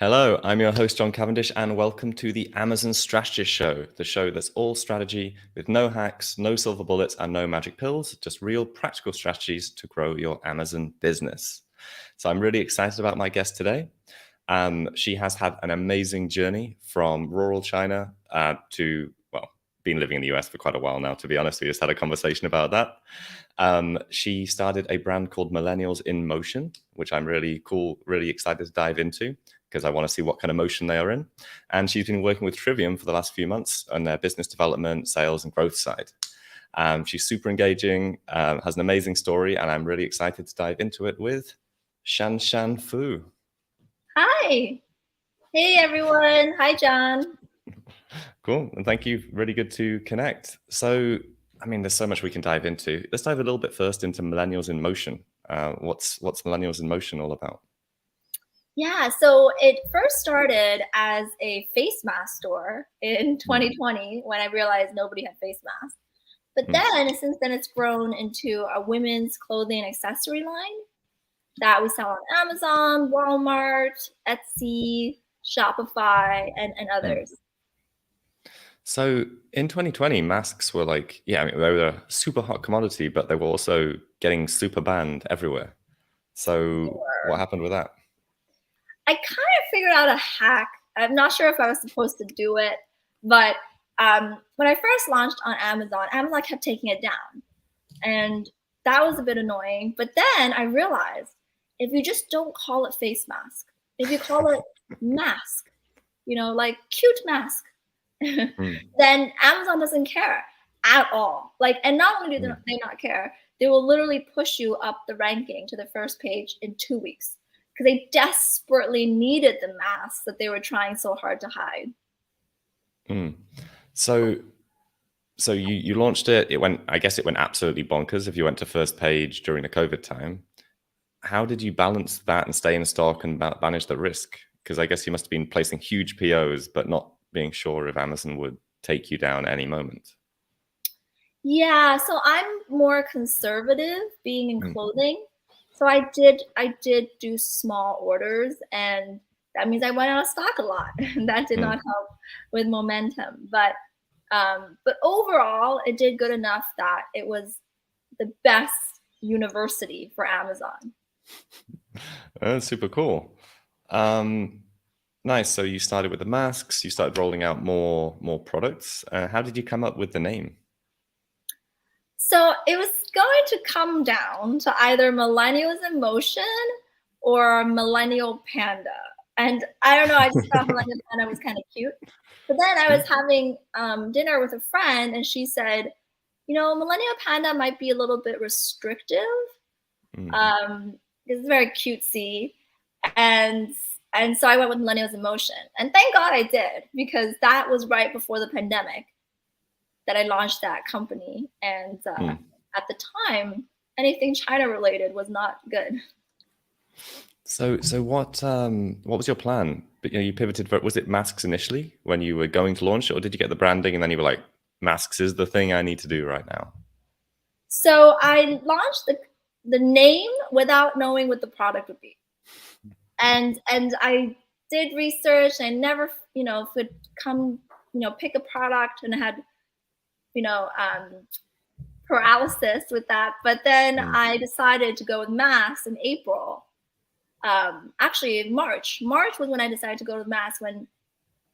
Hello, I'm your host, John Cavendish, and welcome to the Amazon Strategist Show, the show that's all strategy with no hacks, no silver bullets, and no magic pills, just real practical strategies to grow your Amazon business. So I'm really excited about my guest today. She has had an amazing journey from rural China to, been living in the US for quite a while now, to be honest. We just had a conversation about that. She started a brand called Millennials in Motion, which I'm really excited to dive into because I want to see what kind of motion they are in. And she's been working with Trivium for the last few months on their business development, sales, and growth side. She's super engaging, has an amazing story, and I'm really excited to dive into it with Shan Shan Fu. Hi. Hey, everyone. Hi, John. Cool. And thank you. Really good to connect. So, there's so much we can dive into. Let's dive a little bit first into Millennials in Motion. What's Millennials in Motion all about? Yeah, so it first started as a face mask store in 2020 when I realized nobody had face masks. But then, since then, it's grown into a women's clothing and accessory line that we sell on Amazon, Walmart, Etsy, Shopify, and others. So in 2020, masks were they were a super hot commodity, but they were also getting super banned everywhere. So what happened with that? I kind of figured out a hack. I'm not sure if I was supposed to do it, but when I first launched on Amazon kept taking it down. And that was a bit annoying. But then I realized if you just don't call it face mask, if you call it mask, like cute mask, then Amazon doesn't care at all. And not only do they not care, they will literally push you up the ranking to the first page in 2 weeks because they desperately needed the masks that they were trying so hard to hide. So you launched it. I guess it went absolutely bonkers if you went to first page during the COVID time. How did you balance that and stay in stock and manage the risk? Because I guess you must have been placing huge POs, but not being sure if Amazon would take you down at any moment. Yeah, so I'm more conservative being in clothing. So I did do small orders, and that means I went out of stock a lot. That did not help with momentum. But overall, it did good enough that it was the best university for Amazon. That's super cool. Nice. So you started with the masks. You started rolling out more products. How did you come up with the name? So it was going to come down to either Millennials in Motion or Millennial Panda. And I don't know, I just thought Millennial Panda was kind of cute. But then I was having dinner with a friend, and she said, Millennial Panda might be a little bit restrictive. It's very cutesy. And so I went with Millennials in Motion. And thank God I did, because that was right before the pandemic that I launched that company. And at the time, anything China related was not good. So what was your plan? You pivoted. Was it masks initially when you were going to launch it, or did you get the branding and then you were like, masks is the thing I need to do right now? So I launched the name without knowing what the product would be. And I did research. I never, could come, pick a product, and I had, paralysis with that. But then I decided to go with masks in April. Actually, March. March was when I decided to go with masks, when,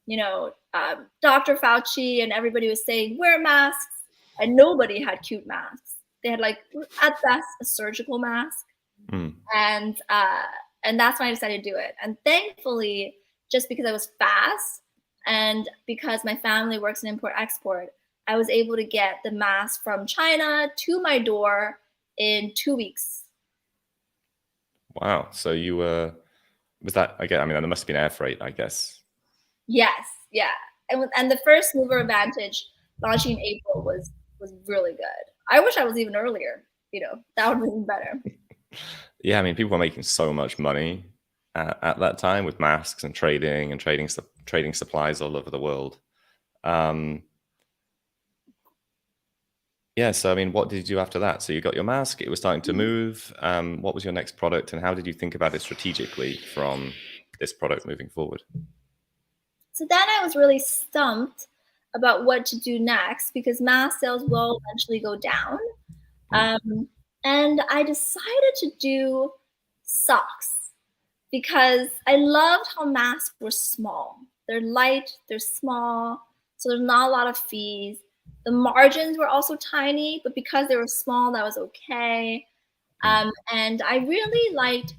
Dr. Fauci and everybody was saying, wear masks, and nobody had cute masks. They had at best a surgical mask. And that's when I decided to do it. And thankfully, just because I was fast and because my family works in import-export, I was able to get the mask from China to my door in 2 weeks. Wow. So you was that, again, there must have been air freight, I guess. Yes. Yeah. And the first mover advantage launching in April was really good. I wish I was even earlier. That would have been better. Yeah, people were making so much money at that time with masks and trading supplies all over the world. Yeah, so what did you do after that? So you got your mask, it was starting to move. What was your next product, and how did you think about it strategically from this product moving forward? So then I was really stumped about what to do next because mass sales will eventually go down. And I decided to do socks because I loved how masks were small. They're light, they're small, so there's not a lot of fees. The margins were also tiny, but because they were small, that was okay. And I really liked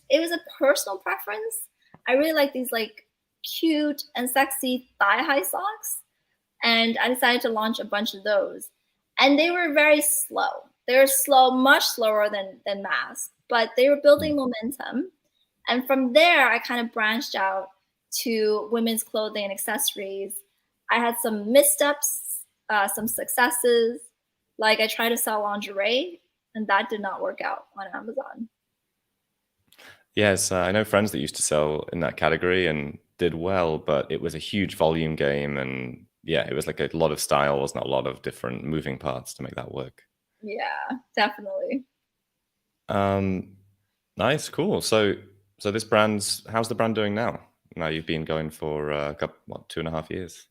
it was a personal preference. I really like these like cute and sexy thigh-high socks. And I decided to launch a bunch of those. And they were very slow. They were slow, much slower than mass, but they were building momentum. And from there, I kind of branched out to women's clothing and accessories. I had some missteps, some successes. Like I tried to sell lingerie, and that did not work out on Amazon. Yes, I know friends that used to sell in that category and did well, but it was a huge volume game, and yeah, it was like a lot of styles, not a lot of different moving parts to make that work. Yeah, definitely. Nice, cool. So how's the brand doing now? Now you've been going for a couple, 2.5 years.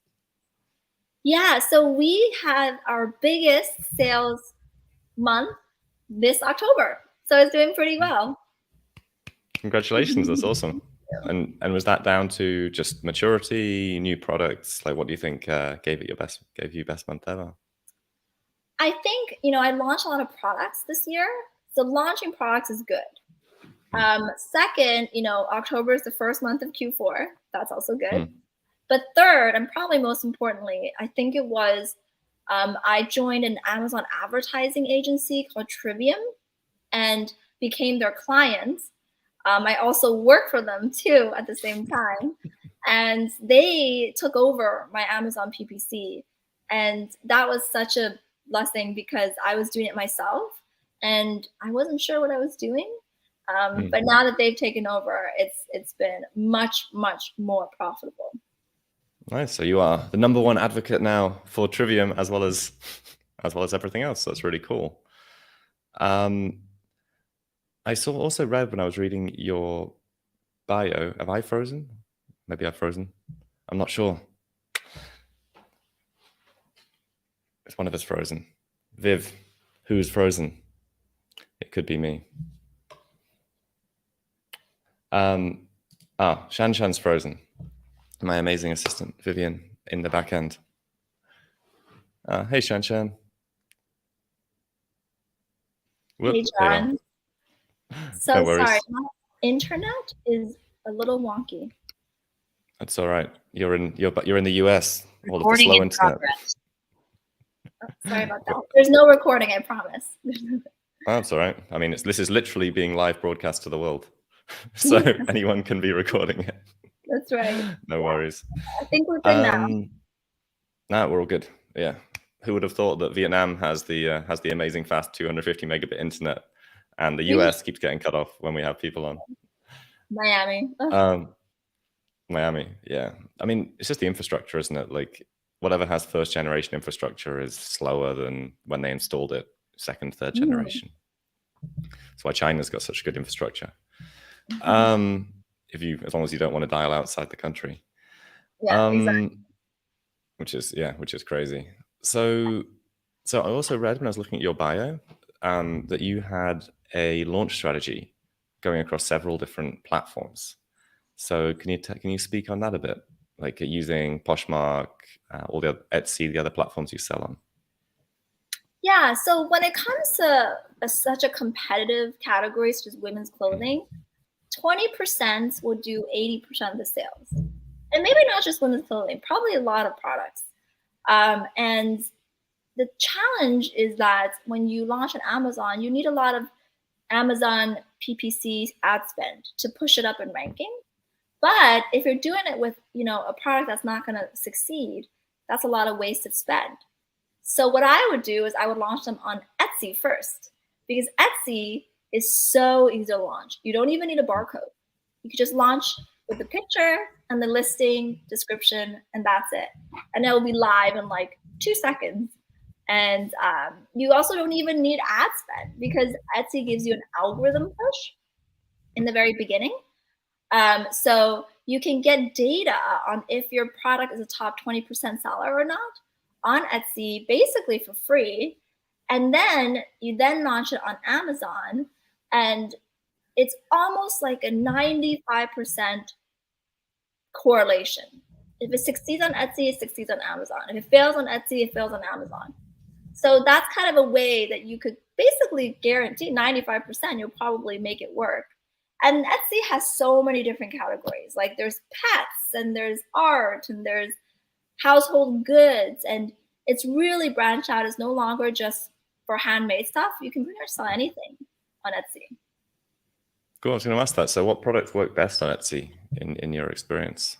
Yeah, so we had our biggest sales month this October. So it's doing pretty well. Congratulations, that's awesome. And was that down to just maturity, new products? Like, what do you think gave you best month ever? I think, I launched a lot of products this year. So launching products is good. Second, October is the first month of Q4. That's also good. But third, and probably most importantly, I think it was I joined an Amazon advertising agency called Trivium and became their client. I also work for them too at the same time. And they took over my Amazon PPC. And that was such a blessing because I was doing it myself and I wasn't sure what I was doing. But now that they've taken over, it's been much, much more profitable. Nice. So you are the number one advocate now for Trivium as well as everything else. That's really cool. I also read when I was reading your bio. Have I frozen? Maybe I've frozen. I'm not sure. It's one of us frozen. Viv, who's frozen? It could be me. Shan Shan's frozen. My amazing assistant, Vivian, in the back end. Hey, Shan Shan. Hey, John. So no sorry, my internet is a little wonky. That's all right. You're in the US. All of the slow internet. Oh, sorry about that. There's no recording, I promise. That's all right. I mean, this is literally being live broadcast to the world, so anyone can be recording it. That's right. No worries. I think we're good now. No, we're all good. Yeah. Who would have thought that Vietnam has the amazing fast 250 megabit internet, and the US keeps getting cut off when we have people on. Miami. Miami, yeah. I mean, it's just the infrastructure, isn't it? Like, whatever has first generation infrastructure is slower than when they installed it second, third generation. That's why China's got such good infrastructure. As long as you don't want to dial outside the country. Yeah, exactly. Which is crazy. So I also read when I was looking at your bio that you had a launch strategy going across several different platforms. So can you speak on that a bit, like using Poshmark, all the Etsy, the other platforms you sell on? Yeah. So when it comes to such a competitive category such as women's clothing, 20% will do 80% of the sales, and maybe not just women's clothing, probably a lot of products. And the challenge is that when you launch on Amazon, you need a lot of Amazon PPC ad spend to push it up in ranking. But if you're doing it with, a product that's not going to succeed, that's a lot of wasted spend. So what I would do is I would launch them on Etsy first, because Etsy is so easy to launch. You don't even need a barcode. You could just launch with the picture and the listing description, and that's it. And it will be live in like 2 seconds. And you also don't even need ad spend because Etsy gives you an algorithm push in the very beginning. So you can get data on if your product is a top 20% seller or not on Etsy, basically for free. And then you then launch it on Amazon, and it's almost like a 95% correlation. If it succeeds on Etsy, it succeeds on Amazon. If it fails on Etsy, it fails on Amazon. So that's kind of a way that you could basically guarantee 95% you'll probably make it work. And Etsy has so many different categories. Like there's pets and there's art and there's household goods, and it's really branched out. It's no longer just for handmade stuff. You can pretty much sell anything on Etsy. Cool. I was going to ask that. So what products work best on Etsy in your experience?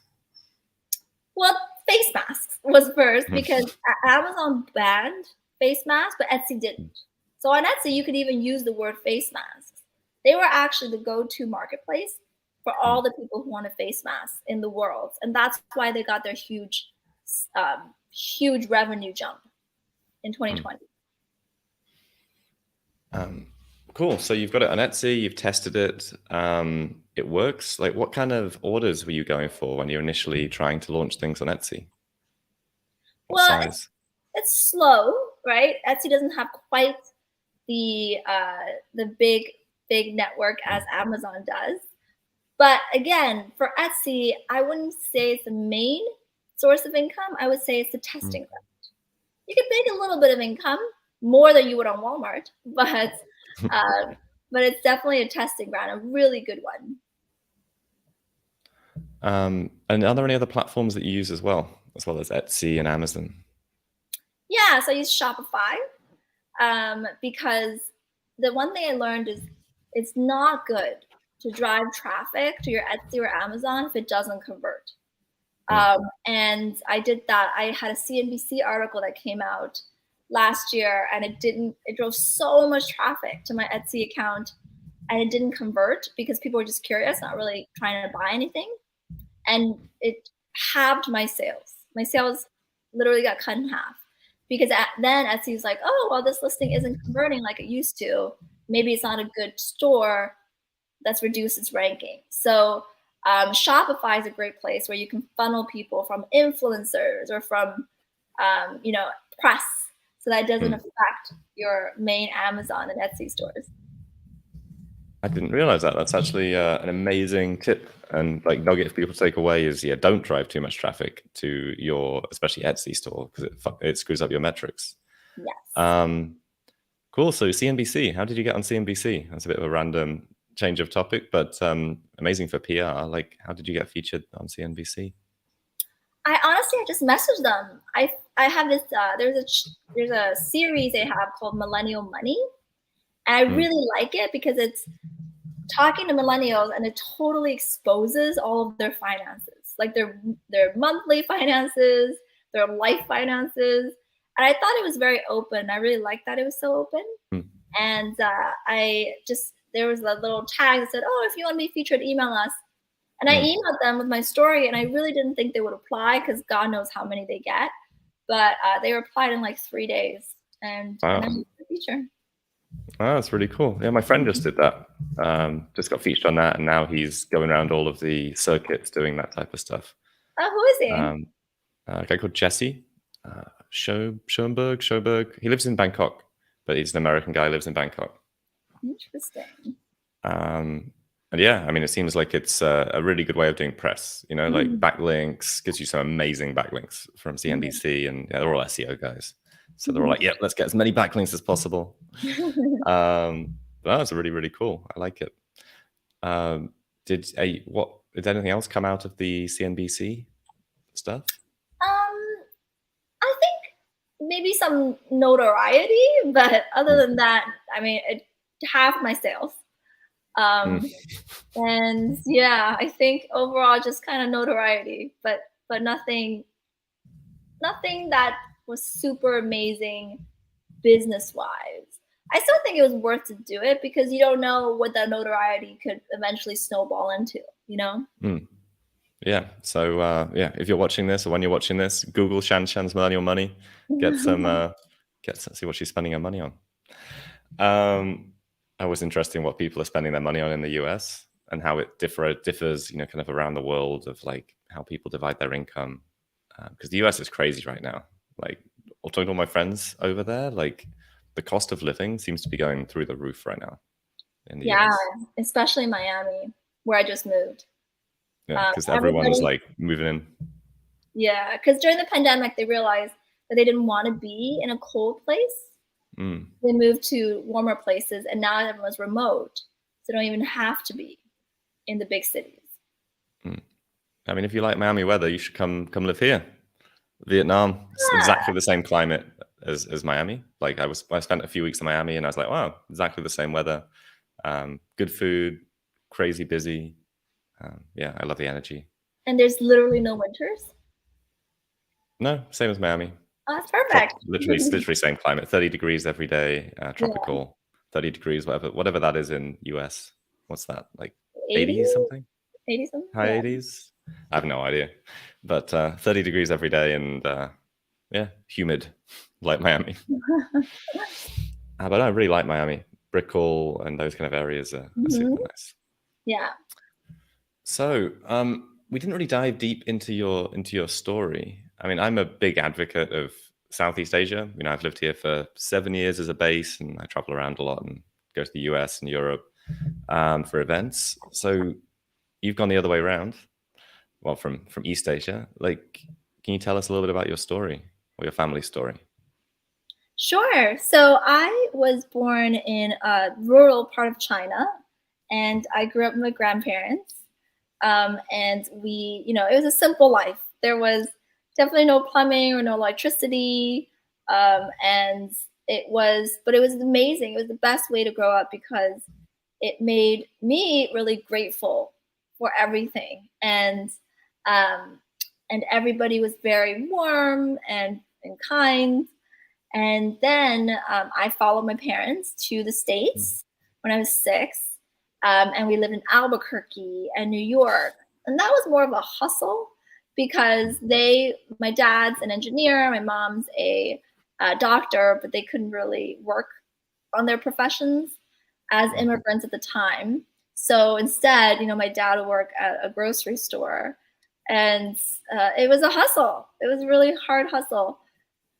Well, face masks was first because Amazon banned face masks, but Etsy didn't. So on Etsy, you could even use the word face masks. They were actually the go-to marketplace for all the people who wanted face masks in the world. And that's why they got their huge revenue jump in 2020. Cool. So you've got it on Etsy, you've tested it, it works. Like what kind of orders were you going for when you're initially trying to launch things on Etsy? What size? It's slow, right? Etsy doesn't have quite the big network as Amazon does. But again, for Etsy, I wouldn't say it's the main source of income. I would say it's the testing ground. You can make a little bit of income, more than you would on Walmart, but it's definitely a testing ground, a really good one. And are there any other platforms that you use as well as Etsy and Amazon? Yeah, so I use Shopify because the one thing I learned is it's not good to drive traffic to your Etsy or Amazon if it doesn't convert. And I did that. I had a CNBC article that came out last year, and it drove so much traffic to my Etsy account, and it didn't convert because people were just curious, not really trying to buy anything. And it halved my sales. My sales literally got cut in half because then Etsy was like, oh, well, this listing isn't converting like it used to. Maybe it's not a good store. That's reduced its ranking. So Shopify is a great place where you can funnel people from influencers or from, press, so that doesn't affect your main Amazon and Etsy stores. I didn't realize that. That's actually an amazing tip and like nugget for people to take away is, don't drive too much traffic to your, especially Etsy store, because it screws up your metrics. Yes. Cool. So CNBC, how did you get on CNBC? That's a bit of a random change of topic, but amazing for PR. Like, how did you get featured on CNBC? I just messaged them. I have this, there's a series they have called Millennial Money. And I really like it because it's talking to millennials and it totally exposes all of their finances, like their monthly finances, their life finances. And I thought it was very open. I really liked that it was so open. And there was a little tag that said, oh, if you want to be featured, email us. And I emailed them with my story, and I really didn't think they would apply because God knows how many they get. But they replied in like 3 days, and I was the feature. Oh, that's really cool. Yeah, my friend just did that. Just got featured on that, and now he's going around all of the circuits doing that type of stuff. Oh, who is he? A guy called Jesse Schoenberg. He lives in Bangkok, but he's an American guy, lives in Bangkok. Interesting. And yeah, I mean, it seems like it's a really good way of doing press, like backlinks, gives you some amazing backlinks from CNBC, and they're all SEO guys. So they're all like, let's get as many backlinks as possible. That's really, really cool. I like it. Did anything else come out of the CNBC stuff? I think maybe some notoriety, but other than that, I mean, it halved my sales. And yeah, I think overall just kind of notoriety, but nothing that was super amazing business wise. I still think it was worth to do it because you don't know what that notoriety could eventually snowball into, Yeah. So if you're watching this or when you're watching this, Google Shan Shan's Millennial Money, get some see what she's spending her money on. Always interesting what people are spending their money on in the US. and how it differs, you know, kind of around the world of like how people divide their income. Because the US is crazy right now. Like, I'm talking to all my friends over there, like the cost of living seems to be going through the roof right now in the Yeah, US. especially Miami, where I just moved. Yeah, because everyone's Everybody, like moving in. yeah, because during the pandemic, they realized that they didn't want to be in a cold place. Mm. They moved to warmer places, and now everyone's remote, so they don't even have to be in the big cities. Mm. I mean, if you like Miami weather, you should come live here. Vietnam, it's Yeah, exactly the same climate as Miami. Like I spent a few weeks in Miami, and I was like, wow, exactly the same weather. Good food, crazy busy. Yeah, I love the energy. and there's literally no winters. No, same as Miami. Oh, that's perfect. Literally same climate. 30 degrees every day, Yeah, tropical. 30 degrees, whatever that is in US. What's that like? 80, 80 something? 80 something. High Yeah. 80s? I have no idea. But 30 degrees every day, and yeah, humid like Miami. But I really like Miami. Brickell and those kind of areas are Mhm. super nice. Yeah. So, we didn't really dive deep into your story. I mean, I'm a big advocate of Southeast Asia. You know, I've lived here for 7 years as a base, and I travel around a lot and go to the US and Europe for events. So, you've gone the other way around. Well, from East Asia. Like, can you tell us a little bit about your story or your family story? Sure. So I was born in a rural part of China, and I grew up with my grandparents. And it was a simple life. There was definitely no plumbing or no electricity. And but it was amazing. It was the best way to grow up because it made me really grateful for everything. Um, and everybody was very warm and kind. And then I followed my parents to the Mm. States when I was 6. And we lived in Albuquerque and New York. And that was more of a hustle because my dad's an engineer, my mom's a doctor, but they couldn't really work on their professions as immigrants at the time. So instead, my dad would work at a grocery store. And it was a hustle. It was a really hard hustle.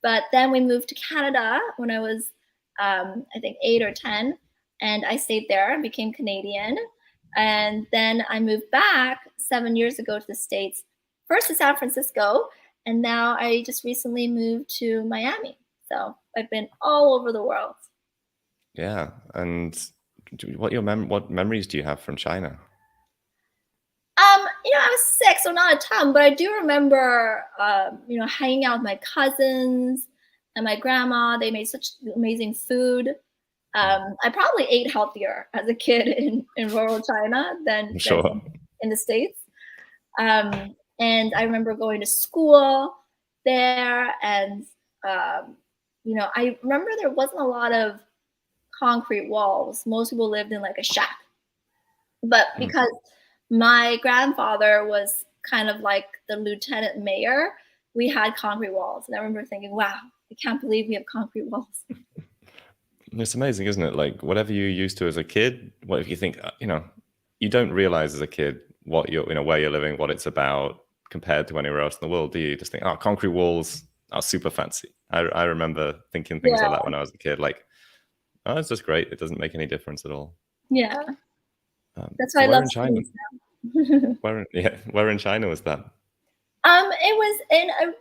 But then we moved to Canada when I was, I think, 8 or 10, and I stayed there and became Canadian. And then I moved back 7 years ago to the States, first to San Francisco, and now I just recently moved to Miami. So I've been all over the world. Yeah, and what memories do you have from China? I was 6, so not a ton, but I do remember, hanging out with my cousins and my grandma. They made such amazing food. I probably ate healthier as a kid in rural China than Sure. in the States. And I remember going to school there, and I remember there wasn't a lot of concrete walls. Most people lived in like a shack. But Mm. because my grandfather was kind of like the lieutenant mayor, we had concrete walls. And I remember thinking, wow, I can't believe we have concrete walls. It's amazing, isn't it? Like whatever you used to as a kid, what if you think, you don't realize as a kid what where you're living, what it's about compared to anywhere else in the world, do you? You just think, oh, concrete walls are super fancy. I remember thinking things Yeah, like that when I was a kid, like, oh, it's just great. It doesn't make any difference at all. yeah. That's why So I where love in China? cities now. Where in China was that? It was in a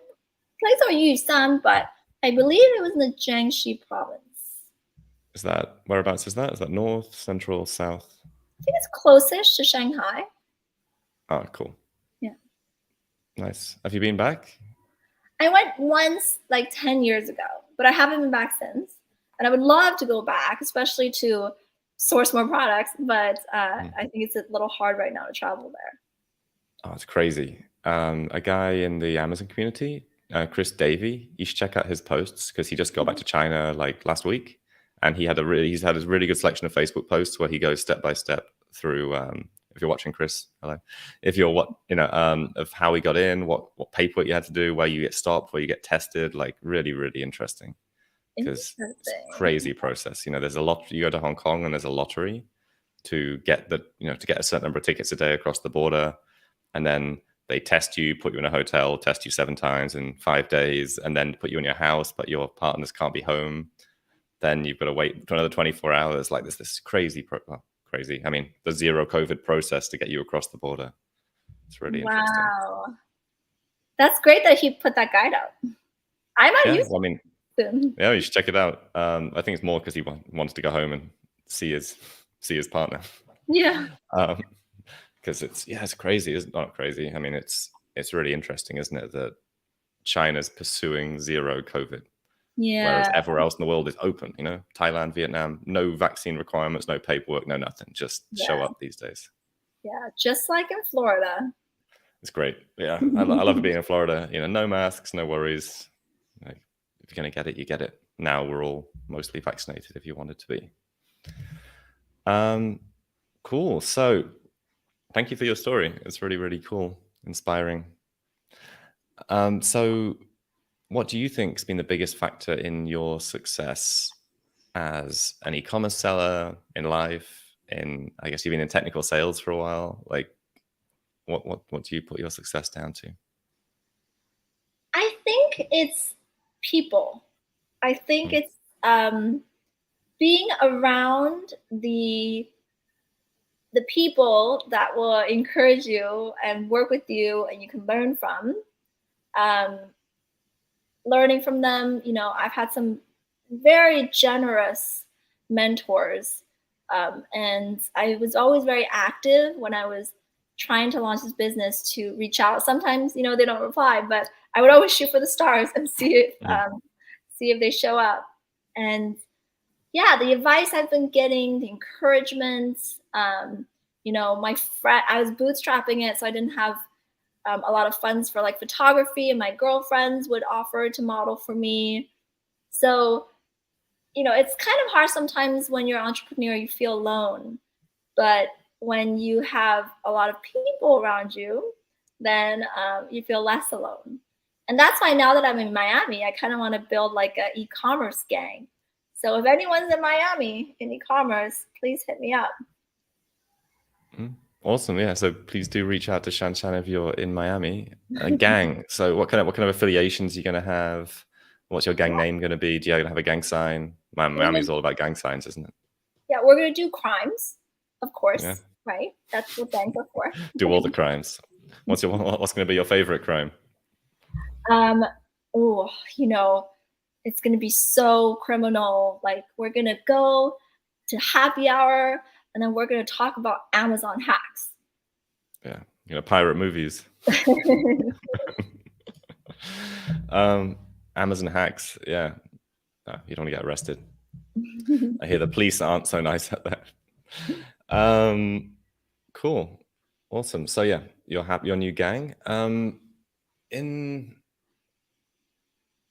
place called Yushan, but I believe it was in the Jiangxi province. Is that whereabouts is that? Is that north, central, south? I think it's closest to Shanghai. Oh, cool. Yeah. Nice. Have you been back? I went once like 10 years ago, but I haven't been back since. And I would love to go back, especially to source more products, but I think it's a little hard right now to travel there. Oh, it's crazy. A guy in the Amazon community, Chris Davey, you should check out his posts because he just got back to China like last week, and he's had a really good selection of Facebook posts where he goes step by step through. If you're watching, Chris, hello. If you're of how he got in, what paperwork you had to do, where you get stopped, where you get tested, like really, really interesting because it's a Interesting. crazy process. There's a lot. You go to Hong Kong and there's a lottery, to get a certain number of tickets a day across the border, and then they test you, put you in a hotel, test you 7 times in 5 days, and then put you in your house, but your partners can't be home. Then you've got to wait for another 24 hours. Like this crazy, crazy. I mean, the zero COVID process to get you across the border. It's really interesting. Wow. That's great that he put that guide out. I might use it soon. Yeah, you should check it out. I think it's more because he wants to go home and see his partner. Yeah. Because it's crazy. It's not crazy. I mean, it's really interesting, isn't it, that China's pursuing zero COVID. Yeah. Whereas everywhere else in the world is open, Thailand, Vietnam, no vaccine requirements, no paperwork, no nothing. Just show up these days. Yeah, just like in Florida. It's great. Yeah, I love it being in Florida. No masks, no worries. Like, if you're going to get it, you get it. Now we're all mostly vaccinated if you wanted to be. Cool. So thank you for your story. It's really, really cool, inspiring. So what do you think has been the biggest factor in your success as an e-commerce seller, in life, I guess you've been in technical sales for a while? Like, what do you put your success down to? I think it's people. I think it's being around the people that will encourage you and work with you and you can learn from. Learning from them, I've had some very generous mentors, and I was always very active when I was trying to launch this business to reach out. Sometimes, they don't reply, but I would always shoot for the stars and see if they show up. And yeah, the advice I've been getting, the encouragement, my friend, I was bootstrapping it, so I didn't have a lot of funds for like photography, and my girlfriends would offer to model for me. So, it's kind of hard sometimes when you're an entrepreneur, you feel alone. But when you have a lot of people around you, then you feel less alone. And that's why now that I'm in Miami, I kind of want to build like an e-commerce gang. So if anyone's in Miami in e-commerce, please hit me up. Awesome. Yeah. So please do reach out to Shan Shan if you're in Miami. A gang. So what kind of affiliations are you going to have? What's your gang name going to be? Do you have a gang sign? Miami's all about gang signs, isn't it? Yeah, we're going to do crimes, of course. Yeah. Right? That's what gangs are for. Do all the crimes. What's going to be your favorite crime? It's going to be so criminal. Like, we're going to go to happy hour, and then we're going to talk about Amazon hacks. Yeah, pirate movies. Amazon hacks. Yeah, no, you don't want to get arrested. I hear the police aren't so nice at that. Cool, awesome. So yeah, your new gang.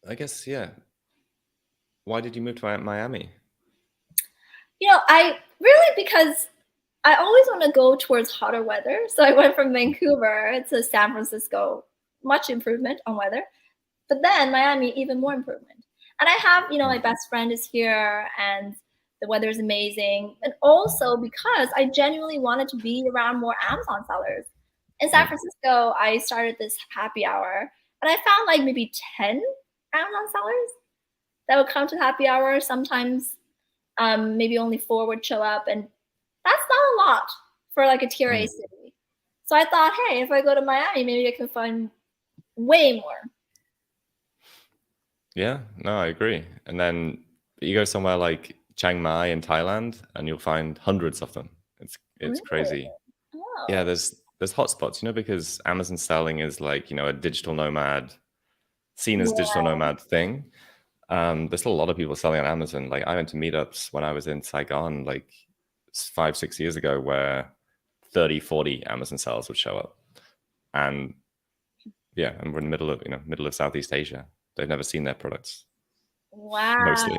I guess, yeah. Why did you move to Miami? Because I always want to go towards hotter weather. So I went from Vancouver to San Francisco, much improvement on weather. But then Miami, even more improvement. And I have, my best friend is here and the weather is amazing. And also because I genuinely wanted to be around more Amazon sellers. In San Francisco, I started this happy hour and I found like maybe 10 Amazon sellers that would come to happy hour. Sometimes maybe only 4 would show up, and that's not a lot for like a tier A city. So I thought, hey, if I go to Miami, maybe I can find way more. Yeah, no, I agree. And then you go somewhere like Chiang Mai in Thailand, and you'll find hundreds of them. It's really? Crazy. Oh. Yeah, there's hotspots, because Amazon selling is like, a digital nomad, seen as digital nomad thing. There's still a lot of people selling on Amazon. Like, I went to meetups when I was in Saigon, like 5-6 years ago, where 30-40 Amazon sellers would show up. And yeah, and we're in the middle of Southeast Asia. They've never seen their products. Wow. Mostly.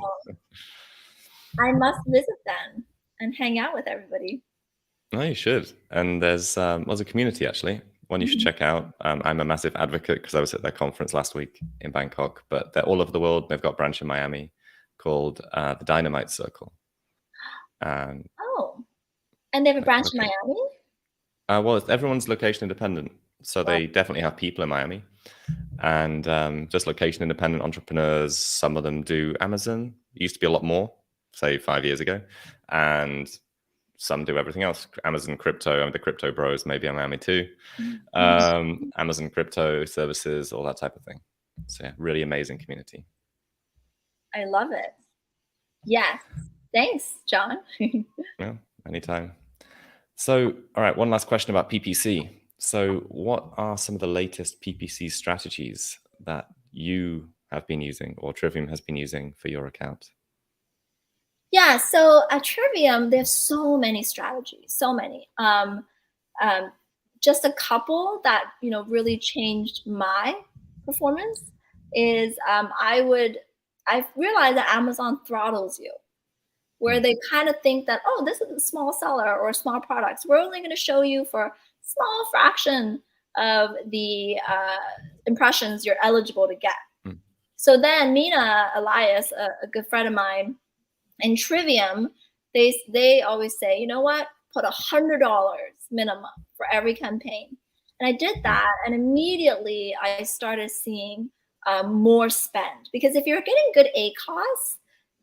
I must visit then and hang out with everybody. No, you should. And there's a community, actually, one you should check out. I'm a massive advocate because I was at their conference last week in Bangkok, but they're all over the world. They've got a branch in Miami called the Dynamite Circle. And they have a branch in Okay. Miami? Well, everyone's location independent. So they definitely have people in Miami. And just location independent entrepreneurs. Some of them do Amazon. It used to be a lot more, say 5 years ago. And some do everything else. Amazon crypto, the crypto bros, maybe in Miami too. Amazon crypto services, all that type of thing. So yeah, really amazing community. I love it. Yes. Thanks, John. Yeah, anytime. So, all right, one last question about PPC. So, what are some of the latest PPC strategies that you have been using or Trivium has been using for your account? Yeah, so at Trivium, there's so many strategies, so many. Just a couple that really changed my performance is I've realized that Amazon throttles you, where they kind of think that, oh, this is a small seller or small products. We're only going to show you for a small fraction of the impressions you're eligible to get. So then Mina Elias, a good friend of mine, in Trivium, they always say, you know what, put $100 minimum for every campaign. And I did that, and immediately I started seeing more spend. Because if you're getting good ACOS,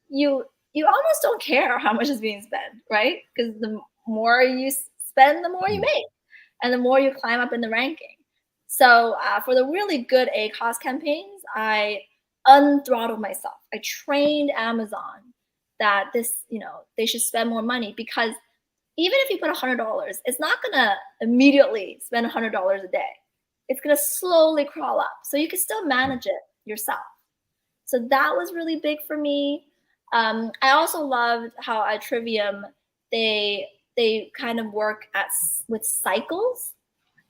you almost don't care how much is being spent, right? Because the more you spend, the more you make, and the more you climb up in the ranking. So for the really good ACOS campaigns, I unthrottled myself. I trained Amazon that they should spend more money, because even if you put $100, it's not gonna immediately spend $100 a day. It's gonna slowly crawl up. So you can still manage it yourself. So that was really big for me. I also loved how at Trivium they kind of work with cycles.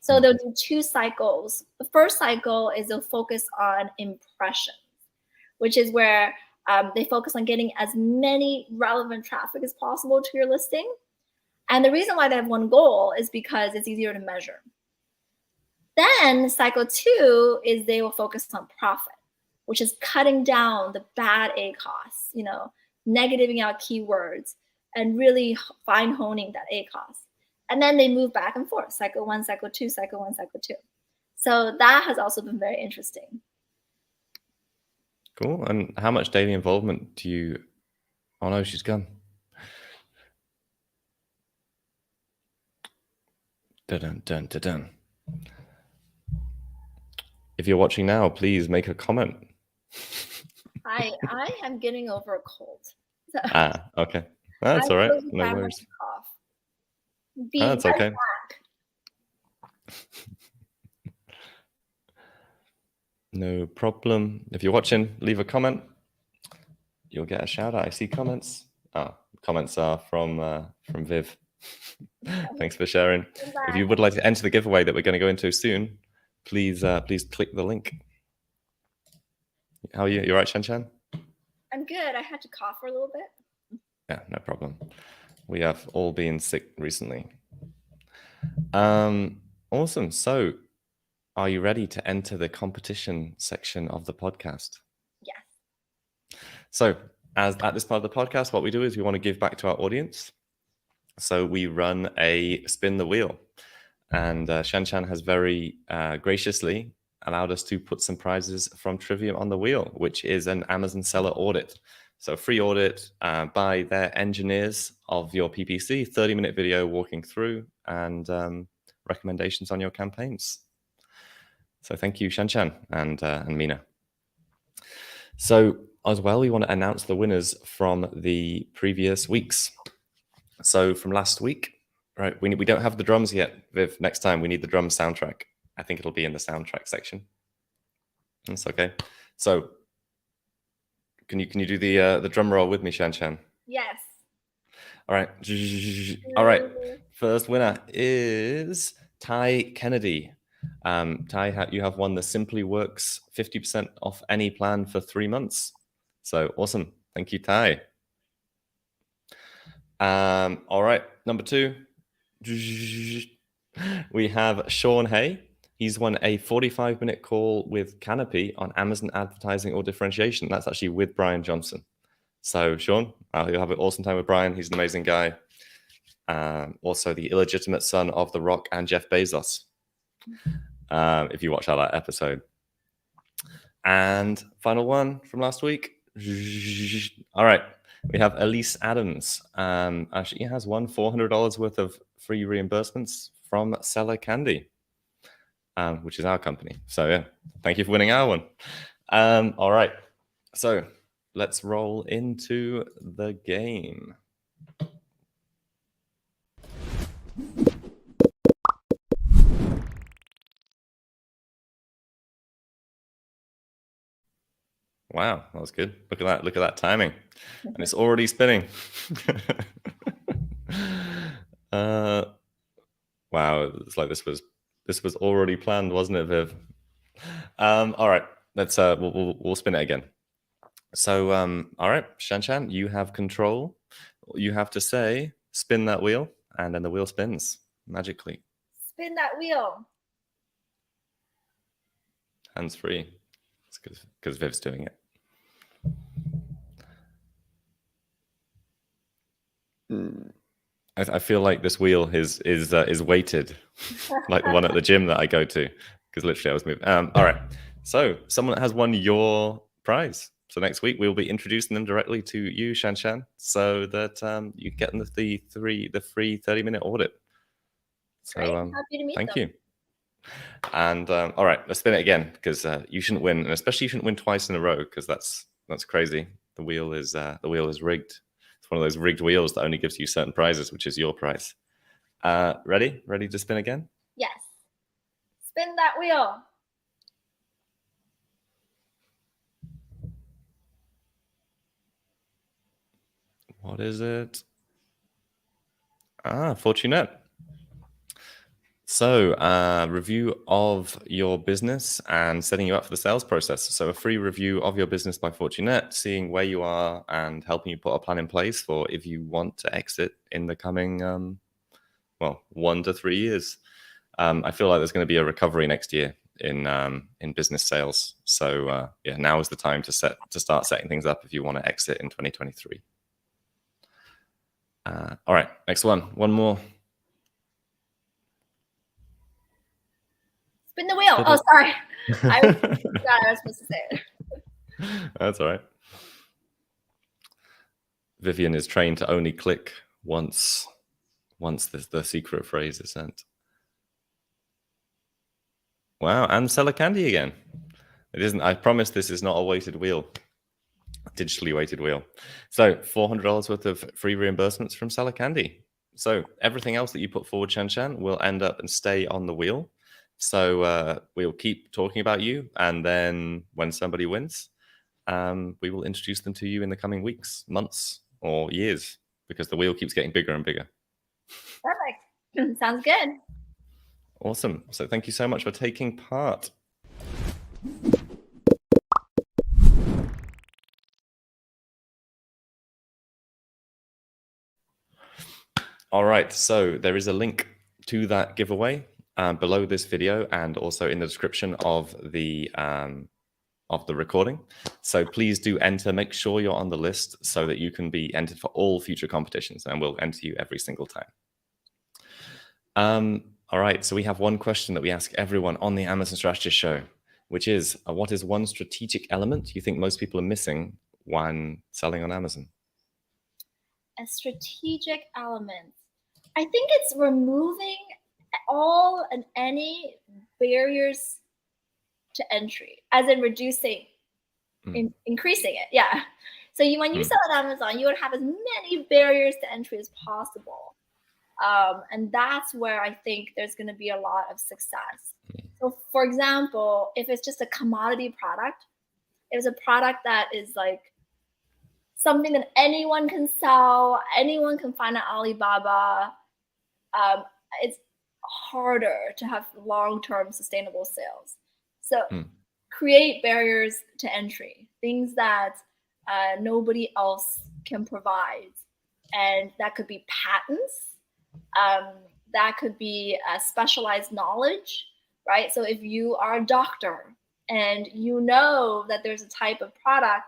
So they'll do 2 cycles. The first cycle is they'll focus on impressions, which is where they focus on getting as many relevant traffic as possible to your listing. And the reason why they have one goal is because it's easier to measure. Then cycle 2 is they will focus on profit, which is cutting down the bad ACOS, negativing out keywords and really fine honing that ACOS. And then they move back and forth, cycle 1, cycle 2, cycle 1, cycle 2. So that has also been very interesting. Cool. And how much daily involvement do you... Oh no, she's gone. Dun, dun, dun, dun. If you're watching now, please make a comment. I am getting over a cold. So Okay. That's all right. No worries. That's okay. No problem. If you're watching, leave a comment. You'll get a shout out. I see comments. Comments are from Viv. Thanks for sharing. If you would like to enter the giveaway that we're going to go into soon, please click the link. How are you? You all right, Shan Shan? I'm good. I had to cough for a little bit. Yeah, no problem. We have all been sick recently. Awesome. So, are you ready to enter the competition section of the podcast? Yes. So, as at this part of the podcast, what we do is we want to give back to our audience. So we run a spin the wheel, and Shan Shan has very graciously allowed us to put some prizes from Trivium on the wheel, which is an Amazon seller audit. So free audit by their engineers of your PPC, 30-minute video walking through and recommendations on your campaigns. So thank you, Shan Shan and Mina. So as well, we want to announce the winners from the previous weeks. So from last week, right, we don't have the drums yet, Viv. Next time we need the drum soundtrack. I think it'll be in the soundtrack section. That's okay. So can you do the drum roll with me, Shan Shan? Yes. All right. All right. First winner is Ty Kennedy. Ty, you have won the Simply Works 50% off any plan for 3 months. So awesome. Thank you, Ty. All right, number 2, we have Sean Hay. He's won a 45-minute call with Canopy on Amazon advertising or differentiation. That's actually with Brian Johnson. So Sean, you'll have an awesome time with Brian. He's an amazing guy. Also the illegitimate son of The Rock and Jeff Bezos, if you watch out that episode. And final one from last week. All right, we have Elise Adams. She has won $400 worth of free reimbursements from Seller Candy, which is our company. So yeah, thank you for winning our one. All right, so let's roll into the game. Wow, that was good. Look at that. Look at that timing. And it's already spinning. Wow, it's like this was already planned, wasn't it, Viv? All right, let's we'll spin it again. So all right, Shan Shan, you have control. You have to say spin that wheel, and then the wheel spins magically. Spin that wheel. Hands free. It's because Viv's doing it. I feel like this wheel is weighted, like the one at the gym that I go to, because literally I was moving. All right, so someone has won your prize. So next week we'll be introducing them directly to you, Shan Shan, so that you get them the free 30-minute audit. So happy to meet thank them. you. And all right, let's spin it again, because you shouldn't win, and especially you shouldn't win twice in a row, because that's crazy. The wheel is rigged. It's one of those rigged wheels that only gives you certain prizes, which is your prize. Ready to spin again? Yes. Spin that wheel. What is it? Fortunate. So, review of your business and setting you up for the sales process. So, a free review of your business by Fortinet, seeing where you are and helping you put a plan in place for if you want to exit in the coming, 1 to 3 years. I feel like there's going to be a recovery next year in business sales. So, now is the time to start setting things up if you want to exit in 2023. All right, next one. One more. Spin the wheel. Oh, sorry. I was supposed to say it. That's all right. Vivian is trained to only click once the secret phrase is sent. Wow, and Seller Candy again. It isn't. I promise this is not a weighted wheel. Digitally weighted wheel. So $400 worth of free reimbursements from Seller Candy. So everything else that you put forward, Shan Shan, will end up and stay on the wheel. So we'll keep talking about you, and then when somebody wins, we will introduce them to you in the coming weeks, months, or years, because the wheel keeps getting bigger and bigger. Perfect. Sounds good. Awesome. So thank you so much for taking part. All right, so there is a link to that giveaway below this video, and also in the description of the recording. So please do enter. Make sure you're on the list so that you can be entered for all future competitions, and we'll enter you every single time. All right, so we have one question that we ask everyone on the Amazon Strategist Show, which is, what is one strategic element you think most people are missing when selling on Amazon? A strategic element. I think it's removing all and any barriers to entry, as in reducing, increasing it. Yeah. So when you sell on Amazon, you would have as many barriers to entry as possible. And that's where I think there's going to be a lot of success. So for example, if it's just a commodity product, if it's a product that is like something that anyone can sell, anyone can find on Alibaba, it's harder to have long-term sustainable sales. So create barriers to entry, things that nobody else can provide. And that could be patents. That could be specialized knowledge, right? So if you are a doctor and you know that there's a type of product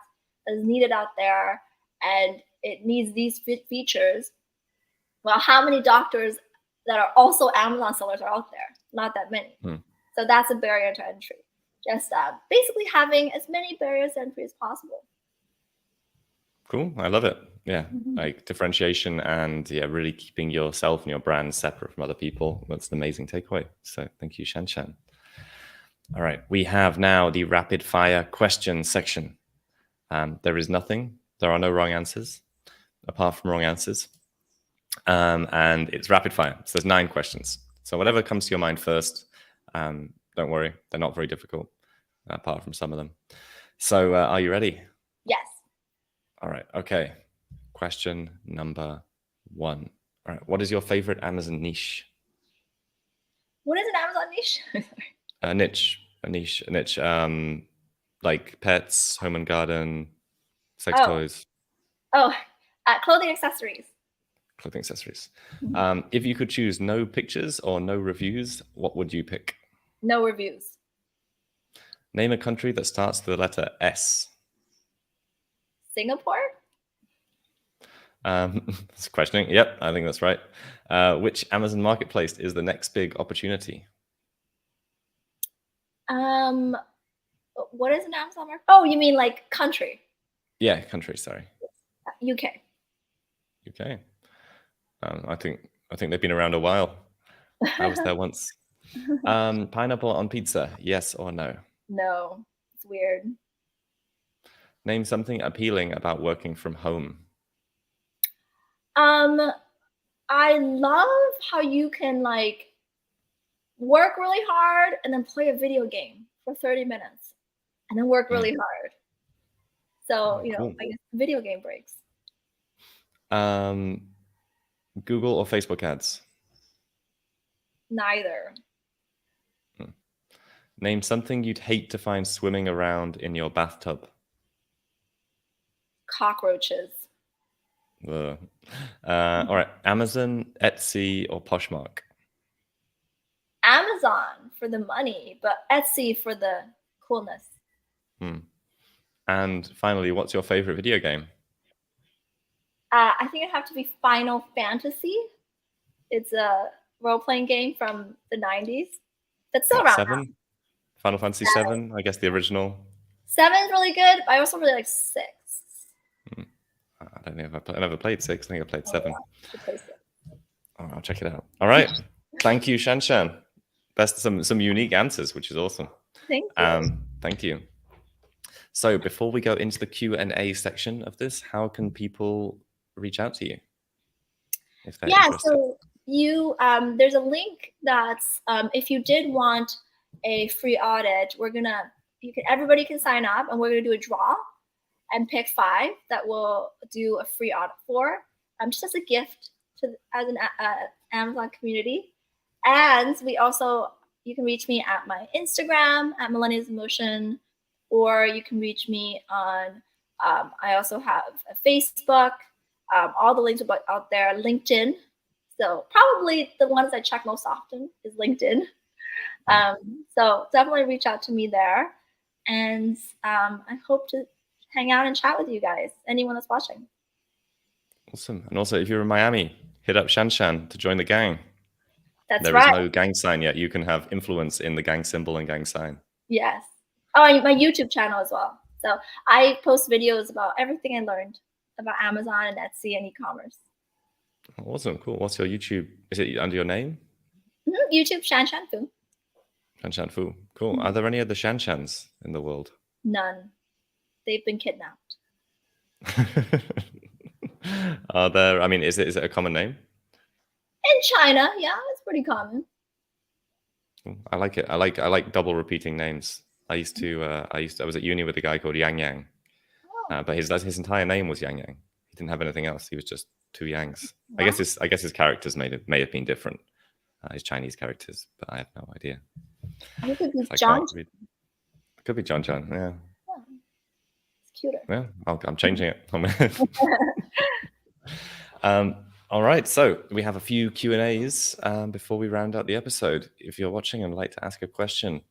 that is needed out there and it needs these features, Well, how many doctors that are also Amazon sellers are out there? Not that many. So that's a barrier to entry. Just basically having as many barriers to entry as possible. Cool. I love it. Yeah. Like differentiation and really keeping yourself and your brand separate from other people. That's an amazing takeaway. So thank you, Shan Shan. All right. We have now the rapid fire question section. There is nothing. There are no wrong answers apart from wrong answers. And it's rapid fire. So there's 9 questions. So whatever comes to your mind first, don't worry. They're not very difficult apart from some of them. So are you ready? Yes. All right. Okay. Question number 1. All right. What is your favorite Amazon niche? What is an Amazon niche? A niche. Like pets, home and garden, sex toys. Clothing accessories. Clothing accessories. If you could choose no pictures or no reviews, what would you pick? No reviews. Name a country that starts with the letter S. Singapore? It's questioning. Yep, I think that's right. Which Amazon marketplace is the next big opportunity? What is an Amazon market? Oh, you mean like country? Yeah, country. Sorry. UK. UK. I think they've been around a while. I was there once. Pineapple on pizza, yes or no? No, it's weird. Name something appealing about working from home. I love how you can like work really hard and then play a video game for 30 minutes and then work really hard. So, Cool. I guess video game breaks. Google or Facebook ads? Neither. Name something you'd hate to find swimming around in your bathtub. Cockroaches. All right. Amazon, Etsy, or Poshmark? Amazon for the money, but Etsy for the coolness. And finally, what's your favorite video game? I think it'd have to be Final Fantasy. It's a role-playing game from the 90s. That's still around 7? now. Final Fantasy 7, I guess the original. 7 is really good, but I also really like 6. I don't know if I never played 6. I think I played 7. Yeah, I'll check it out. All right. Thank you, Shan Shan. That's some unique answers, which is awesome. Thank you. Thank you. So before we go into the Q&A section of this, how can people reach out to you if they're interested? So you there's a link that's if you did want a free audit, everybody can sign up and we're gonna do a draw and pick 5 that we'll do a free audit for, just as a gift as an Amazon community. And you can reach me at my Instagram at Millennials in Motion, or you can reach me on, I also have a Facebook, all the links are out there, LinkedIn. So probably the ones I check most often is LinkedIn. So definitely reach out to me there. And I hope to hang out and chat with you guys, anyone that's watching. Awesome. And also, if you're in Miami, hit up Shan Shan to join the gang. That's right. There is no gang sign yet. You can have influence in the gang symbol and gang sign. Yes. Oh, and my YouTube channel as well. So I post videos about everything I learned about Amazon and Etsy and e-commerce. Awesome. Cool. What's your YouTube? Is it under your name? YouTube, Shan Shan Fu. Shan Shan Fu. Cool. Are there any other Shan Shans in the world? None. They've been kidnapped. Are there? I mean, is it a common name? In China, yeah, it's pretty common. I like it. I like double repeating names. I was at uni with a guy called Yang Yang, but his entire name was Yang Yang. He didn't have anything else. He was just 2 Yangs. Wow. I guess his characters may have been different, his Chinese characters, but I have no idea. It could be John. It could be John John. Yeah. It's cuter. Yeah, I'm changing it. All right, so we have a few Q&As before we round out the episode. If you're watching and would like to ask a question,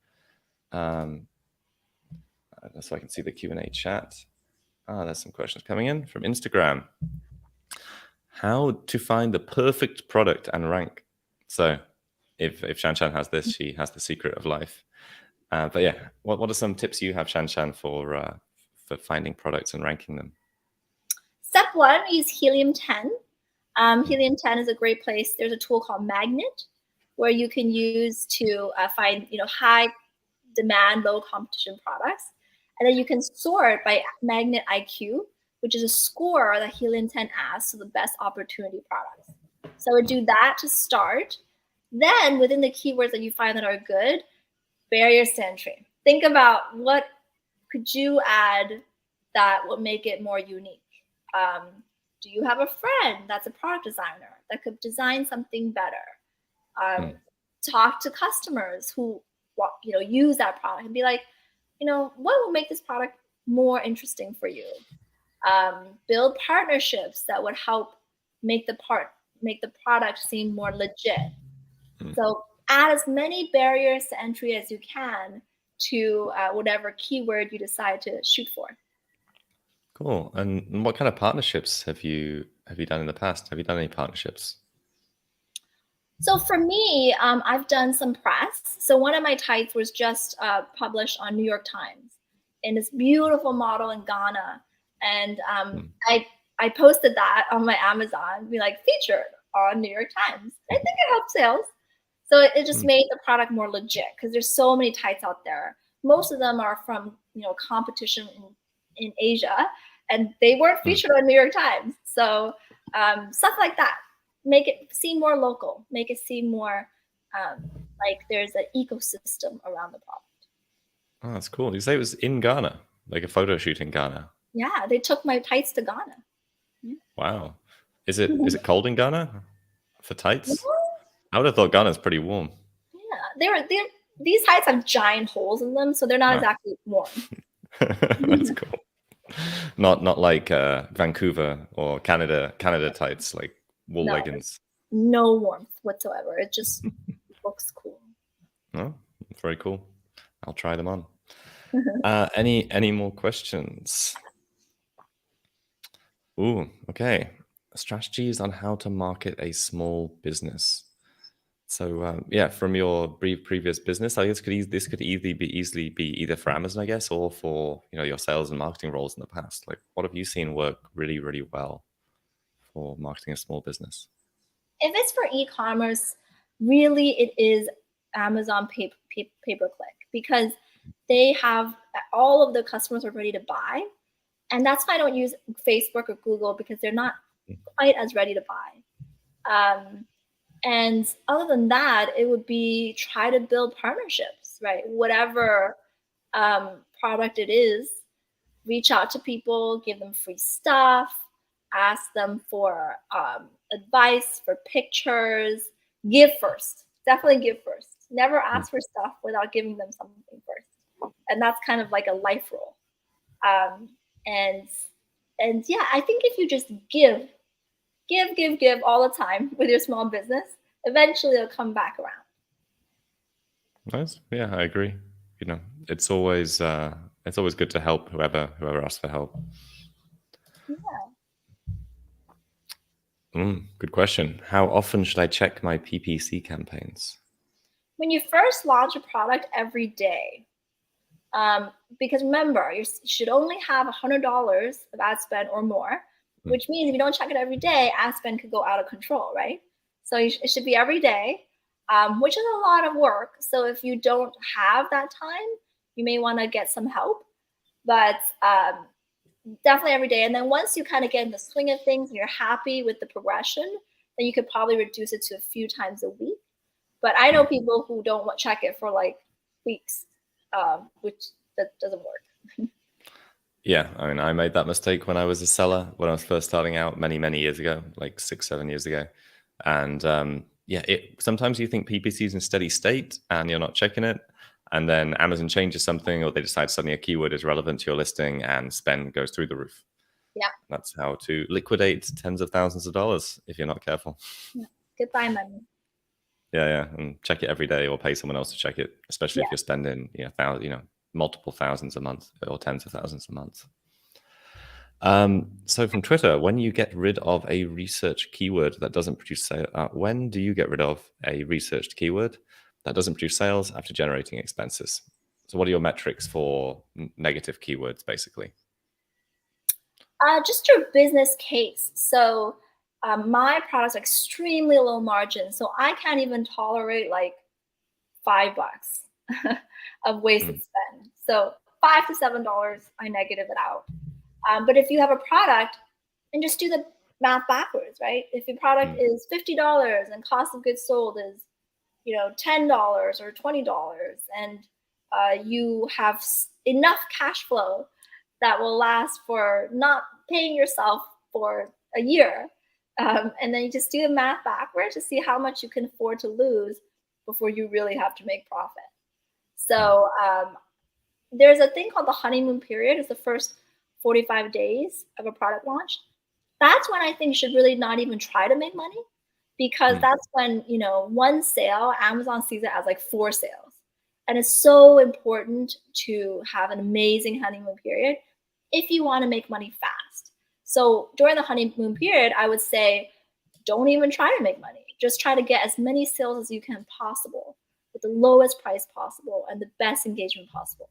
so I can see the Q&A chat. There's some questions coming in from Instagram. how to find the perfect product and rank. So if Shan Shan has this, she has the secret of life. But yeah, what are some tips you have, Shan Shan, for finding products and ranking them? Step one, use Helium 10. Helium 10 is a great place. There's a tool called Magnet where you can use to find high demand, low competition products. And then you can sort by Magnet IQ, which is a score that Helium 10 asks to the best opportunity products. So I would do that to start. Then within the keywords that you find that are good, barriers to entry. Think about what could you add that will make it more unique. Do you have a friend that's a product designer that could design something better? Talk to customers who use that product and be like, what will make this product more interesting for you? Build partnerships that would help make the product seem more legit. So add as many barriers to entry as you can to whatever keyword you decide to shoot for. Cool. And what kind of partnerships have you done in the past? Have you done any partnerships? So for me, I've done some press. So one of my tights was just published on New York Times in this beautiful model in Ghana. And I posted that on my Amazon, be like featured on New York Times. I think it helped sales. So it just made the product more legit because there's so many tights out there. Most of them are from competition in Asia, and they weren't featured on New York Times. So stuff like that. Make it seem more local, make it seem more like there's an ecosystem around the product. Oh, that's cool. You say it was in Ghana, like a photo shoot in Ghana? Yeah, they took my tights to Ghana. Yeah. Wow. Is it cold in Ghana for tights? I would have thought Ghana's pretty warm. Yeah, these tights have giant holes in them, so they're not exactly warm. That's cool. Not like Vancouver or Canada tights, like wool leggings. No warmth whatsoever. It just looks cool. Oh, very cool. I'll try them on. Any more questions? Ooh, okay. Strategies on how to market a small business. So from your previous business, I guess this could easily be either for Amazon, I guess, or for your sales and marketing roles in the past. Like, what have you seen work really, really well for marketing a small business? If it's for e-commerce, really it is Amazon pay-per-click because they have all of the customers are ready to buy. And that's why I don't use Facebook or Google because they're not quite as ready to buy. And other than that, it would be try to build partnerships, right? Whatever product it is, reach out to people, give them free stuff, ask them for advice, for pictures, give first. Definitely give first. Never ask for stuff without giving them something first. And that's kind of like a life rule. And yeah, I think if you just give all the time with your small business, eventually it'll come back around. Nice. Yeah, I agree. It's always good to help whoever asks for help. Yeah. Good question. How often should I check my PPC campaigns? When you first launch a product, every day. Because remember, you should only have $100 of ad spend or more, which means if you don't check it every day, ad spend could go out of control, right? So it should be every day, which is a lot of work. So if you don't have that time, you may want to get some help, but definitely every day. And then once you kind of get in the swing of things and you're happy with the progression, then you could probably reduce it to a few times a week. But I know people who don't check it for like weeks, which that doesn't work. Yeah, I mean, I made that mistake when I was a seller, when I was first starting out many years ago, like 6-7 years ago. And sometimes you think PPC is in steady state and you're not checking it. And then Amazon changes something or they decide suddenly a keyword is relevant to your listing and spend goes through the roof. Yeah. That's how to liquidate tens of thousands of dollars if you're not careful. Yeah. Goodbye money. Yeah. And check it every day or pay someone else to check it, especially if you're spending multiple thousands a month or tens of thousands a month. So from Twitter, when you get rid of a research keyword that doesn't produce sales, when do you get rid of a researched keyword that doesn't produce sales after generating expenses? So what are your metrics for negative keywords, basically? Just your business case. So my products are extremely low margin, so I can't even tolerate like $5 of wasted spend. So $5 to $7, I negative it out. But if you have a product, and just do the math backwards, right? If your product is $50 and cost of goods sold is, $10 or $20, and you have enough cash flow that will last for not paying yourself for a year, and then you just do the math backwards to see how much you can afford to lose before you really have to make profit. So there's a thing called the honeymoon period. It's the first 45 days of a product launch. That's when I think you should really not even try to make money, because that's when, one sale, Amazon sees it as like 4 sales. And it's so important to have an amazing honeymoon period if you want to make money fast. So during the honeymoon period, I would say, don't even try to make money. Just try to get as many sales as you can possible with the lowest price possible and the best engagement possible.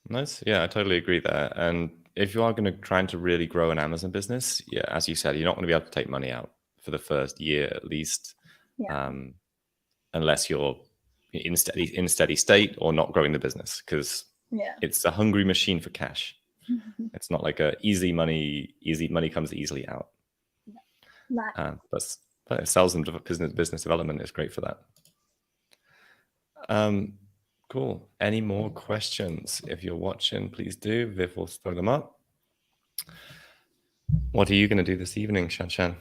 Nice. Yeah, I totally agree there. And if you are going to try to really grow an Amazon business, yeah, as you said, you're not going to be able to take money out for the first year at least, unless you're in steady state or not growing the business, because it's a hungry machine for cash. It's not like easy money comes easily out. But sales and business development is great for that. Cool. Any more questions? If you're watching, please do. Viv will throw them up. What are you going to do this evening, Shan Shan?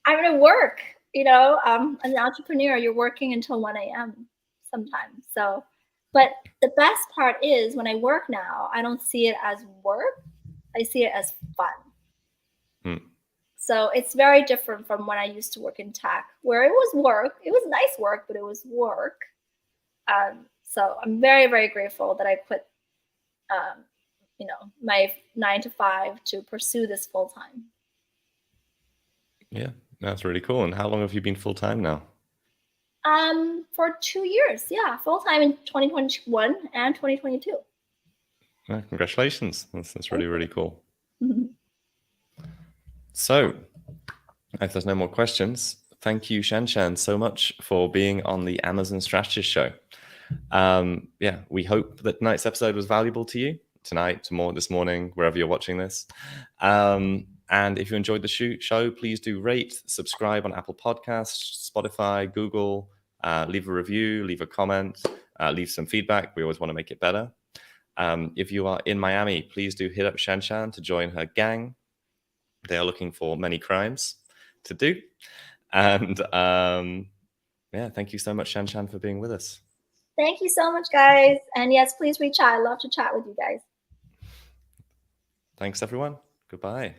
I'm going to work. As an entrepreneur, you're working until 1 a.m. sometimes. But the best part is when I work now, I don't see it as work. I see it as fun. So it's very different from when I used to work in tech, where it was work. It was nice work, but it was work. So I'm very, very grateful that I quit, my 9 to 5 to pursue this full time. Yeah, that's really cool. And how long have you been full time now? For 2 years. Yeah, full time in 2021 and 2022. Yeah, congratulations. That's really, really cool. So, if there's no more questions, thank you, Shan Shan, so much for being on the Amazon Strategist Show. We hope that tonight's episode was valuable to you tonight, this morning, wherever you're watching this. And if you enjoyed the show, please do rate, subscribe on Apple Podcasts, Spotify, Google, leave a review, leave a comment, leave some feedback. We always want to make it better. If you are in Miami, please do hit up Shan Shan to join her gang. They are looking for many crimes to do. And thank you so much, Shan Shan, for being with us. Thank you so much, guys. And yes, please reach out. I love to chat with you guys. Thanks, everyone. Goodbye.